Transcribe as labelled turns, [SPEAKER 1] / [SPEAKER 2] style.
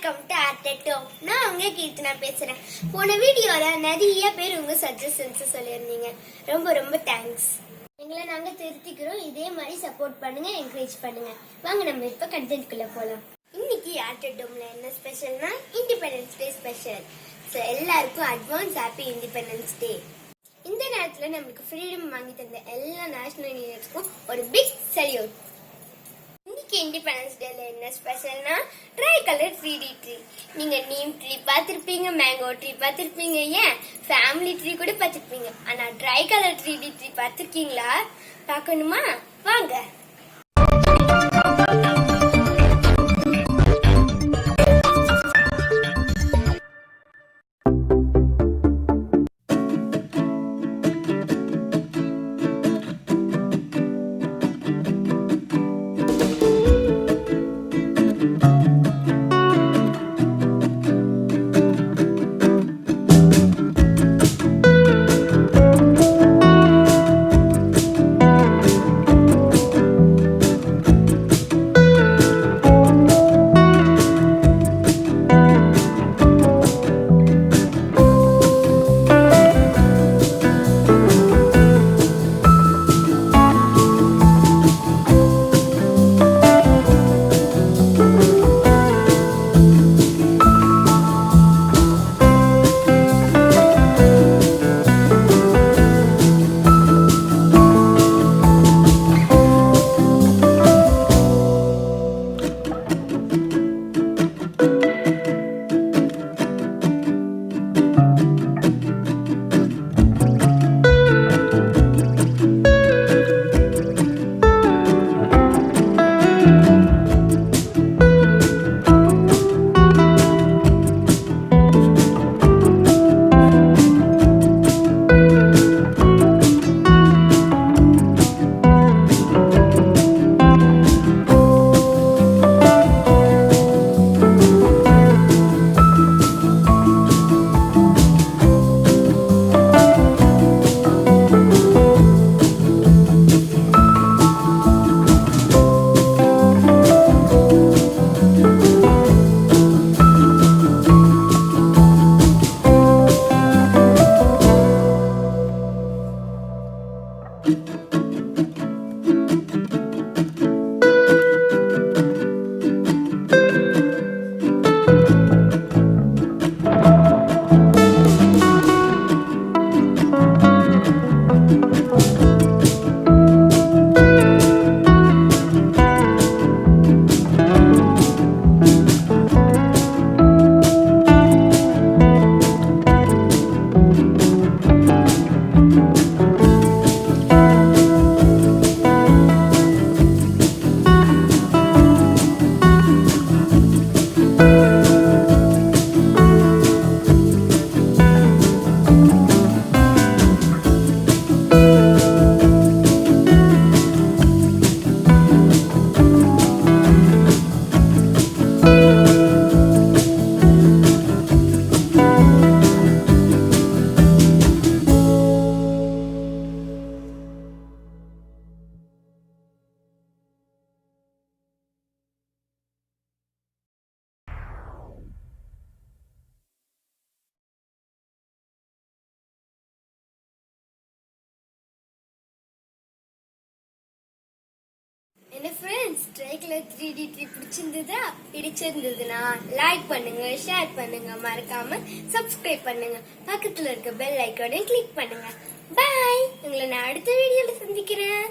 [SPEAKER 1] Welcome to ஆர்டெட்டோ. நான் உங்க கீர்த்தனா பேசுறேன். போன வீடியோல நிறைய பேர் உங்க சஜஷன்ஸ் சொல்லியிருந்தீங்க. ரொம்ப ரொம்ப தேங்க்ஸ். எங்களை நாங்க திருத்திக்கிறோம். இதே மாதிரி சப்போர்ட் பண்ணுங்க, என்கரேஜ் பண்ணுங்க. வாங்க நம்ம இப்ப கண்டென்ட்குள்ள போலாம். இன்னைக்கு ஆர்டெட்டோம்ல என்ன ஸ்பெஷல்னா இண்டிபெண்டன்ஸ் டே ஸ்பெஷல். ஸோ எல்லாருக்கும் அட்வான்ஸ் ஹாப்பி இண்டிபெண்டன்ஸ் டே. இந்த நேரத்துல நம்மளுக்கு ஃப்ரீடம் வாங்கி தந்த எல்லா நேஷனல் லீடர்ஸ்க்கும் ஒரு பிக் சல்யூட். இன்னைக்கு இண்டிபெண்டன்ஸ் டேல என்ன ஸ்பெஷல்னா ட்ரைகலர் 3D ட்ரீ. நீங்க நீம் ட்ரீ பார்த்திருப்பீங்க, மேங்கோ ட்ரீ பார்த்திருப்பீங்க, ஏன் ஃபேமிலி ட்ரீ கூட பார்த்திருப்பீங்க. ஆனா ட்ரைகலர் 3D ட்ரீ பார்த்திருக்கீங்களா? பார்க்கணுமா? வாங்க. என்ன ஃப்ரெண்ட்ஸ், ட்ரைகலர் 3D ட்ரீ பிடிச்சிருந்ததுன்னா லைக் பண்ணுங்க, ஷேர் பண்ணுங்க, மறக்காம சப்ஸ்கிரைப் பண்ணுங்க, பக்கத்துல இருக்க பெல் ஐக்கானையும் கிளிக் பண்ணுங்க. பை. உங்களை நான் அடுத்த வீடியோல சந்திக்கிறேன்.